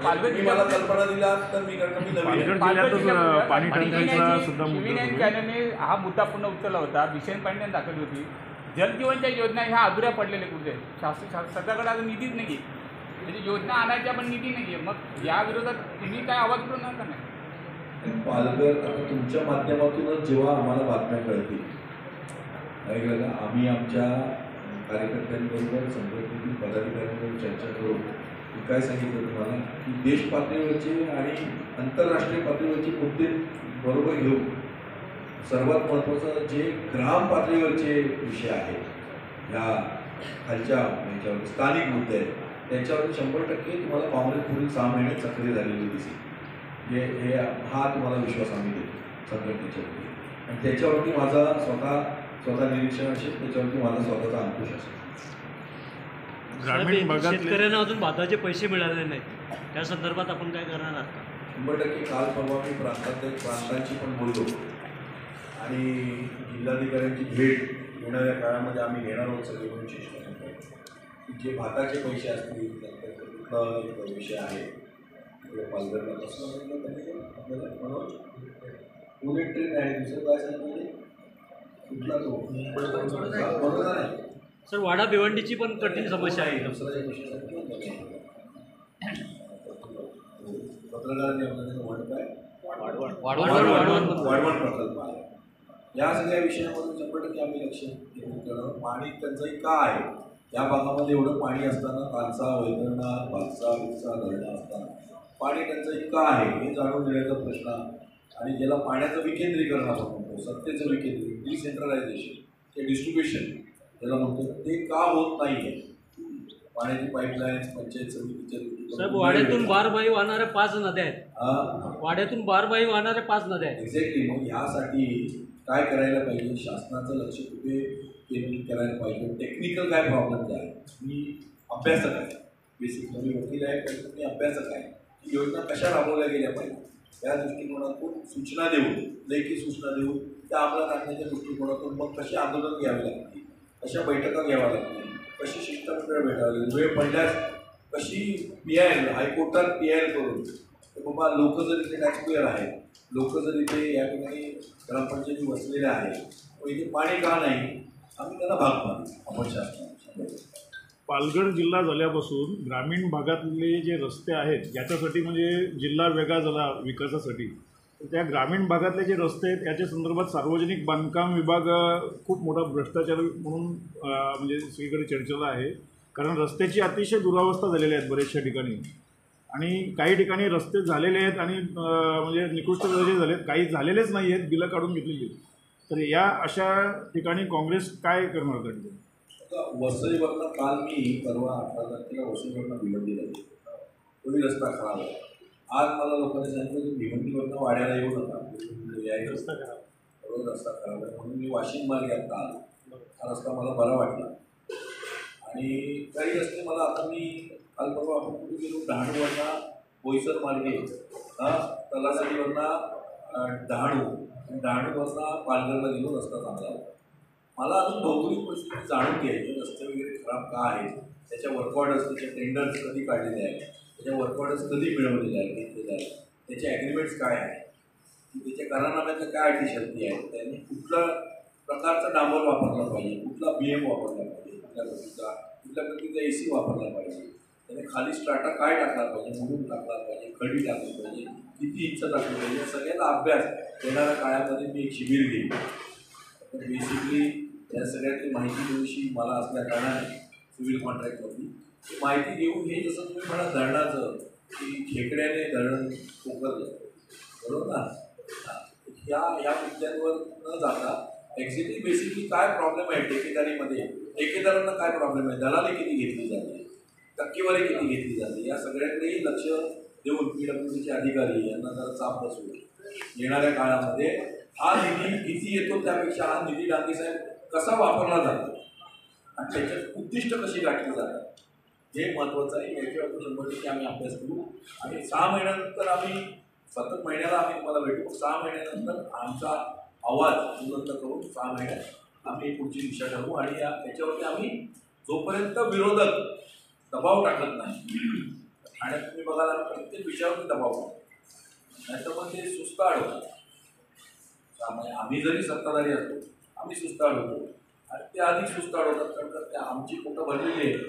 पालघर मला कल्पना दिला तर मी कारण मी नवीन पाणी टंचाईचा सुद्धा शिवसेनेने हा मुद्दा पुन्हा उचलला होता. भीषण पांड्याने दाखवली होती. जलजीवनच्या योजना ह्या अधुऱ्या पडलेल्या कुठे सरकारकडे अजून निधीच नाही. म्हणजे योजना आणायच्या पण निधी नाही आहे. मग या विरोधात तुम्ही काय आवाज उठवणार का नाही? पालघर आता तुमच्या माध्यमातूनच जेव्हा आम्हाला बातम्या कळतील ऐकलं का, आम्ही आमच्या कार्यकर्त्यांबरोबर संघटनेतील पदाधिकाऱ्यांबरोबर चर्चा करू. मी काय सांगितलं तुम्हाला की देश पातळीवरचे आणि आंतरराष्ट्रीय पातळीवरचे मुद्दे बरोबर घेऊ. सर्वात महत्त्वाचं जे ग्राम पातळीवरचे विषय आहेत ह्या खालच्या ह्याच्यावर स्थानिक मुद्दे आहेत त्याच्यावर 100% तुम्हाला काँग्रेस पुढील 6 महिन्यात सक्रिय झालेली दिसेल. हे हा तुम्हाला विश्वास आम्ही देतो संघटनेच्यावरती. आणि त्याच्यावरती माझा स्वतः निरीक्षण असेल, त्याच्यावरती माझा स्वतःचा अंकुश असेल. ग्रामीण भागात शेतकऱ्यांना अजून भाताचे पैसे मिळाले नाहीत, त्या संदर्भात आपण काय करणार आहात? 100% काल परवा मी प्रांतांची पण बोललो आणि जिल्हाधिकाऱ्यांची भेट येणाऱ्या काळामध्ये आम्ही घेणार आहोत सगळे मिळून शिष्टाचार. जे भाताचे पैसे असतील त्यानंतर कुठला एक विषय आहे पालघरला कसं आपल्याला म्हणून बुलेट ट्रेन आहे. दुसरं काय सांगितलं कुठला तो बरोबर आहे सर. वाडा भिवंडीची पण कठीण समस्या आहे. दुसरा एक विषय पत्रकारांनी आपल्याला वाढवण प्रकल्प आहे. या सगळ्या विषयांमधून 100% आम्ही लक्ष केंद्रित करणार. पाणी टंचाई का आहे या भागामध्ये एवढं पाणी असताना कालचा वैतरणा भातसा विकसा धरणं असताना पाणी टंचाई का आहे हे जाणून घेण्याचा प्रश्न आणि ज्याला पाण्याचं विकेंद्रीकरण आपण म्हणतो, सत्तेचं विकेंद्रीकरण, डिसेंट्रलायझेशन ते डिस्ट्रीब्युशन ज्याला म्हणतो ते का होत नाही आहे. पाण्याची पाईपलाईन पंचायत समितीच्या साहेब वाड्यातून बारबाई वाहणाऱ्या 5 नद्या आहेत. वाड्यातून बारबाई वाहणाऱ्या 5 नद्या आहेत. एक्झॅक्टली. मग ह्यासाठी काय करायला पाहिजे, शासनाचं लक्ष कुठे केंद्रित करायला पाहिजे, टेक्निकल काय प्रॉब्लेम्स आहे. मी अभ्यासक आहे, बेसिक मी वकील आहे पण मी अभ्यासक आहे. ही योजना कशा राबवल्या गेल्या पाहिजे या दृष्टिकोनातून सूचना देऊन लेखी सूचना देऊन त्या अंमलात आणण्याच्या दृष्टिकोनातून मग कशी आंदोलन घ्यावी लागतील, कशा बैठका घ्याव्या लागतील, कशी शिष्टमंडळ भेटावी लागेल, वेळ पडल्यास कशी PIL हायकोर्टात PIL करून बाबा लोक जर इथे टॅक्सपेयर आहेत, लोक जर इथे या ठिकाणी ग्रामपंचायती वसलेल्या आहेत इथे पाणी का नाही आम्ही त्यांना भाग पाडू आपण शासनाला. पालघर जिल्हा झाल्यापासून ग्रामीण भागातले जे रस्ते आहेत याच्यासाठी म्हणजे जिल्हा वेगळा झाला विकासासाठी, तर त्या ग्रामीण भागातले जे रस्ते आहेत याच्या संदर्भात सार्वजनिक बांधकाम विभाग खूप मोठा भ्रष्टाचार म्हणून म्हणजे सगळीकडे चर्चेला आहे. कारण रस्त्याची अतिशय दुरावस्था झालेल्या आहेत बऱ्याचशा ठिकाणी आणि काही ठिकाणी रस्ते झालेले आहेत आणि म्हणजे निकृष्ट दर्जाचे झाले आहेत, काही झालेलेच नाही आहेत, बिलं काढून घेतलेली आहेत. तर या अशा ठिकाणी काँग्रेस काय करणार का? वसईवरनं काल मी परवा 18 तारखेला वसईवरनं भिवंडीला गेलो. तोही रस्ता खराब आहे. आज मला लोकांनी सांगितलं की भिवंडीवरनं वाड्याला येऊ नका, यायचं रस्ता खराब रोज रस्ता खराब आहे म्हणून मी वाशिम मार्गे आता आलो. हा रस्ता मला बरा वाटला आणि काही रस्ते मला आता मी काल परवा आपण कुठे गेलो डहाणूवरनं बोईसर मार्गे तलासरीवरनं डहाणूवरनं पालघरला गेलो. रस्ता चांगला होता. मला अजून भौगोलिक परिस्थिती जाणून घ्यायची, रस्ते वगैरे खराब का आहेत, त्याच्या वर्क ऑर्डर्स, त्याचे टेंडर्स कधी काढलेले आहेत, त्याच्या वर्क ऑर्डर्स कधी मिळवलेले आहेत, घेतलेले आहेत, त्याचे ॲग्रीमेंट्स काय आहेत, त्याच्या करारनाम्याच्या काय अटी शर्ती आहेत, त्यांनी कुठल्या प्रकारचा डांबर वापरला पाहिजे, कुठला BM वापरला पाहिजे, कुठल्या प्रकारचा AC वापरला पाहिजे, त्याने खाली स्ट्राटा काय टाकला पाहिजे, मुरुम टाकला पाहिजे, खडी टाकली पाहिजे, किती इंच टाकली पाहिजे, या सगळ्याचा अभ्यास येणाऱ्या काळामध्ये मी एक शिबिर घेईन. तर बेसिकली या सगळ्याची माहिती दिवशी मला असल्या कारणाने सिव्हिल कॉन्ट्रॅक्टवरती माहिती देऊन हे जसं तुम्ही म्हणा धरणाचं की खेकड्याने धरण पोखरलं बरोबर ना, ह्या मुद्द्यांवर न जाता एक्झॅक्टली बेसिकली काय प्रॉब्लेम आहे ठेकेदारीमध्ये, ठेकेदारांना काय प्रॉब्लेम आहे, दलाली किती घेतली जाते, टक्केवारी किती घेतली जाते, या सगळ्याकडेही लक्ष देऊन PWDचे अधिकारी यांना जरा चाप बसवून येणाऱ्या काळामध्ये हा निधी किती येतो त्यापेक्षा हा निधी डांगे साहेब कसा वापरला जातो आणि त्याच्यात उद्दिष्ट कशी गाठली जातात हे महत्त्वाचं आहे. याच्यावर 100% आम्ही अभ्यास करू आणि 6 महिन्यानंतर आम्ही 7 महिन्याला आम्ही तुम्हाला भेटू. 6 महिन्यानंतर आमचा आवाज बुलंद करून 6 महिन्यात आम्ही पुढची दिशा ठरवू आणि याच्यावरती आम्ही जोपर्यंत विरोधक दबाव टाकत नाही ठाण्यात तुम्ही बघाल आम्ही प्रत्येक विषयावरती दबाव करतो. नाहीतर मग ते सुस्ताड होतं. त्यामुळे आम्ही जरी सत्ताधारी असतो आम्ही सुस्ताड होतो आणि ते अधिक सुस्ताड होतात कारण का ते आमची पोटं भरलेली आहे.